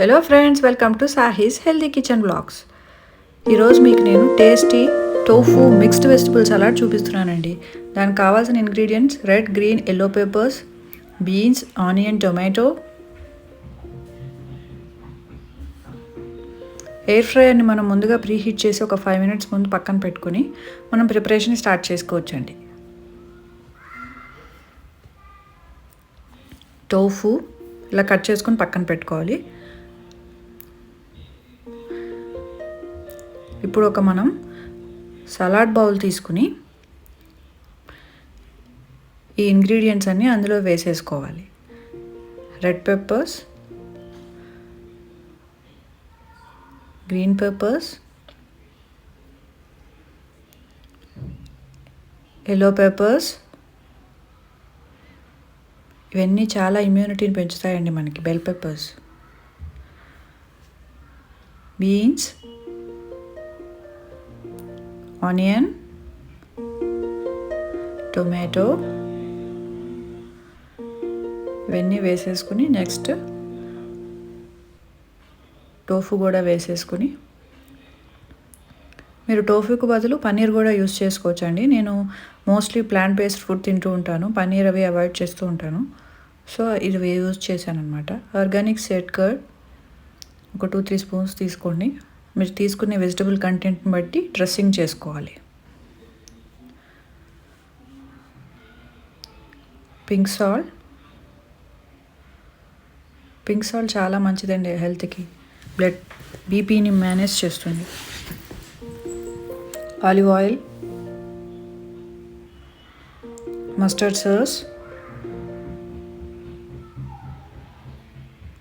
Hello friends, welcome to Sahi's healthy kitchen blogs. ఈరోజు మీకు నేను tasty tofu mixed vegetable salad చూపిస్తున్నానండి. దానికి కావాల్సిన ingredients red, green, yellow peppers, beans, onion, tomato. Air ఫ్రైయర్ని మనం ముందుగా ప్రీహీట్ చేసి ఒక 5 minutes ముందు పక్కన పెట్టుకుని మనం ప్రిపరేషన్ స్టార్ట్ చేసుకోవచ్చండి. టోఫు ఇలా కట్ చేసుకొని పక్కన పెట్టుకోవాలి. ఇప్పుడు మనం సలాడ్ బౌల్ తీసుకుని ఈ ఇంగ్రీడియంట్స్ అన్నీ అందులో వేసేసుకోవాలి. Red peppers, green peppers, yellow peppers. ఇవన్నీ చాలా ఇమ్యూనిటీని పెంచుతాయండి మనకి. Bell peppers, beans, onion, tomato ఇవన్నీ వేసేసుకుని నెక్స్ట్ టోఫు కూడా వేసేసుకుని, మీరు టోఫుకు బదులు పన్నీర్ కూడా యూస్ చేసుకోవచ్చు అండి. నేను మోస్ట్లీ ప్లాంట్ బేస్డ్ ఫుడ్ తింటూ ఉంటాను, పన్నీర్ అవి అవాయిడ్ చేస్తూ ఉంటాను. సో ఇది యూజ్ చేశాను అనమాట. ఆర్గానిక్ సెట్ కర్డ్ ఒక 2-3 స్పూన్స్ తీసుకోండి. మీరు తీసుకునే వెజిటబుల్ కంటెంట్ని బట్టి డ్రెస్సింగ్ చేసుకోవాలి. పింక్ సాల్ట్ చాలా మంచిదండి హెల్త్కి. బ్లడ్ బీపీని మేనేజ్ చేస్తుంది. Olive oil, mustard sauce,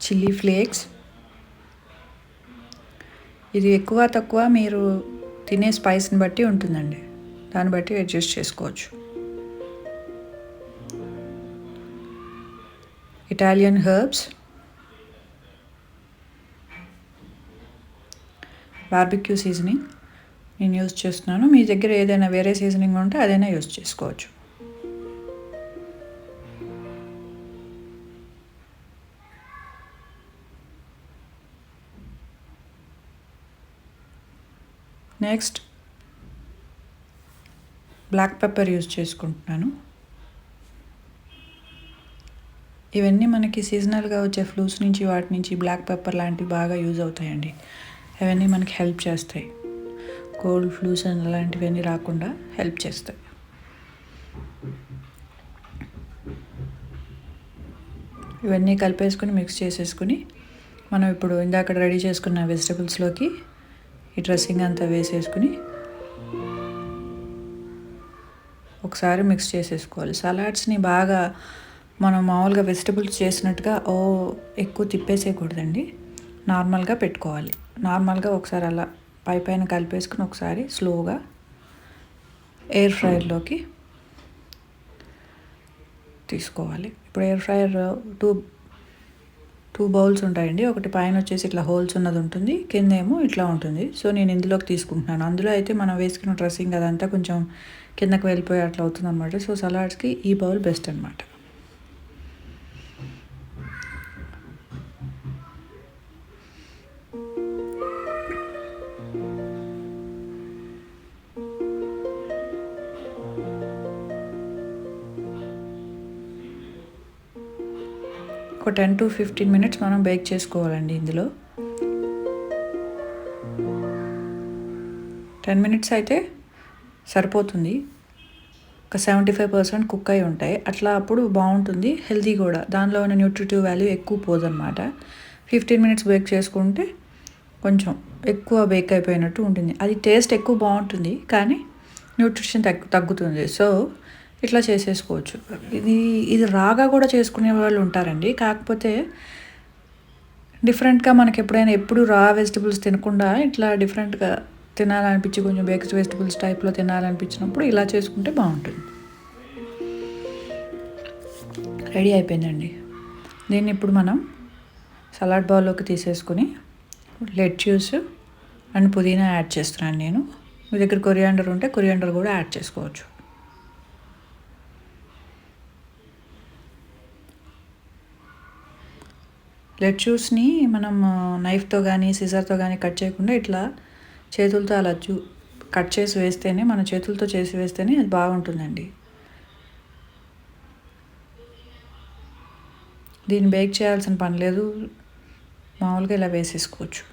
chilli flakes. ఇది ఎక్కువ తక్కువ మీరు తినే స్పైస్ని బట్టి ఉంటుందండి, దాన్ని బట్టి అడ్జస్ట్ చేసుకోవచ్చు. ఇటాలియన్ హెర్బ్స్, బార్బిక్యూ సీజనింగ్ నేను యూజ్ చేస్తున్నాను. మీ దగ్గర ఏదైనా వేరే సీజనింగ్ ఉంటే అదైనా యూజ్ చేసుకోవచ్చు. నెక్స్ట్ బ్లాక్ పెప్పర్ యూజ్ చేసుకుంటున్నాను. ఇవన్నీ మనకి సీజనల్గా వచ్చే ఫ్లూస్ నుంచి వాటి నుంచి బ్లాక్ పెప్పర్ లాంటివి బాగా యూజ్ అవుతాయండి. అవన్నీ మనకి హెల్ప్ చేస్తాయి. కోల్డ్, ఫ్లూస్ అలాంటివన్నీ రాకుండా హెల్ప్ చేస్తాయి. ఇవన్నీ కలిపేసుకుని మిక్స్ చేసేసుకుని మనం ఇప్పుడు ఇందాక రెడీ చేసుకున్న వెజిటబుల్స్లోకి ఈ డ్రెస్సింగ్ అంతా వేసేసుకుని ఒకసారి మిక్స్ చేసేసుకోవాలి. సలాడ్స్ని బాగా మనం మామూలుగా వెజిటబుల్స్ చేసినట్టుగా ఎక్కువ తిప్పేసేయకూడదండి. నార్మల్గా పెట్టుకోవాలి. నార్మల్గా ఒకసారి అలా పైన కలిపేసుకుని ఒకసారి స్లోగా ఎయిర్ ఫ్రైయర్లోకి తీసుకోవాలి. ఇప్పుడు ఎయిర్ ఫ్రైయర్ టూ బౌల్స్ ఉంటాయండి. ఒకటి పైన వచ్చేసి ఇట్లా హోల్స్ ఉన్నది ఉంటుంది, కింద ఏమో ఇట్లా ఉంటుంది. సో నేను ఇందులోకి తీసుకుంటున్నాను. అందులో అయితే మనం వేసుకున్న డ్రెస్సింగ్ అదంతా కొంచెం కిందకి వెళ్ళిపోయి అట్లా అవుతుంది అనమాట. సో సలాడ్స్కి ఈ బౌల్ బెస్ట్ అనమాట. ఒక 10 to 15 minutes మనం బేక్ చేసుకోవాలండి. ఇందులో 10 minutes అయితే సరిపోతుంది. ఒక 75% కుక్ అయి ఉంటాయి. అట్లా అప్పుడు బాగుంటుంది, హెల్తీ కూడా. దానిలో ఉన్న న్యూట్రిటివ్ వాల్యూ ఎక్కువ పోదన్నమాట. 15 minutes బేక్ చేసుకుంటే కొంచెం ఎక్కువ బేక్ అయిపోయినట్టు ఉంటుంది. అది టేస్ట్ ఎక్కువ బాగుంటుంది, కానీ న్యూట్రిషన్ తగ్గుతుంది. సో ఇట్లా చేసేసుకోవచ్చు. ఇది రాగా కూడా చేసుకునే వాళ్ళు ఉంటారండి. కాకపోతే డిఫరెంట్గా మనకి ఎప్పుడు రా వెజిటబుల్స్ తినకుండా ఇట్లా డిఫరెంట్గా తినాలనిపించి కొంచెం బేక్డ్ వెజిటబుల్స్ టైప్లో తినాలనిపించినప్పుడు ఇలా చేసుకుంటే బాగుంటుంది. రెడీ అయిపోయిందండి. దీన్ని ఇప్పుడు మనం సలాడ్ బౌల్లోకి తీసేసుకుని లెట్యూస్ అండ్ పుదీనా యాడ్ చేస్తున్నాను నేను. మీ దగ్గర కొరియాండర్ ఉంటే కొరియాండర్ కూడా యాడ్ చేసుకోవచ్చు. లెట్యూస్ని మనం నైఫ్తో కానీ సిజర్తో కానీ కట్ చేయకుండా ఇట్లా చేతులతో అలా కట్ చేసి వేస్తేనే, మన చేతులతో చేసి వేస్తేనే అది బాగుంటుందండి. దీన్ని బేక్ చేయాల్సిన పని లేదు, మామూలుగా ఇలా వేసేసుకోవచ్చు.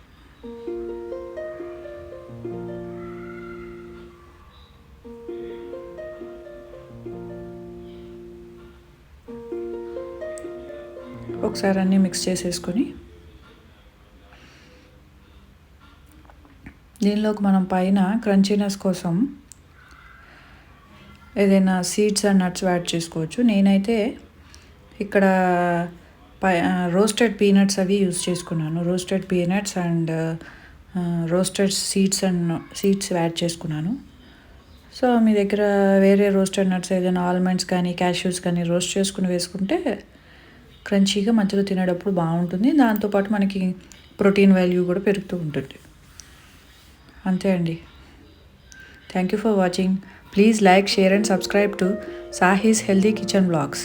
ఒకసారి అన్నీ మిక్స్ చేసేసుకొని దీనిలోకి మనం పైన క్రంచీనెస్ కోసం ఏదైనా సీడ్స్ అండ్ నట్స్ యాడ్ చేసుకోవచ్చు. నేనైతే ఇక్కడ రోస్టెడ్ పీనట్స్ అవి యూస్ చేసుకున్నాను. Roasted peanuts and roasted seeds add చేసుకున్నాను. సో మీ దగ్గర వేరే రోస్టెడ్ నట్స్ ఏదైనా ఆల్మండ్స్ కానీ క్యాష్యూస్ కానీ రోస్ట్ చేసుకుని వేసుకుంటే క్రంచీగా మధ్యలో తినేటప్పుడు బాగుంటుంది. దాంతోపాటు మనకి ప్రోటీన్ వాల్యూ కూడా పెరుగుతూ ఉంటుంది. అంతే అండి. Thank you for watching. Please like, share and subscribe to Sahi's Healthy Kitchen Vlogs.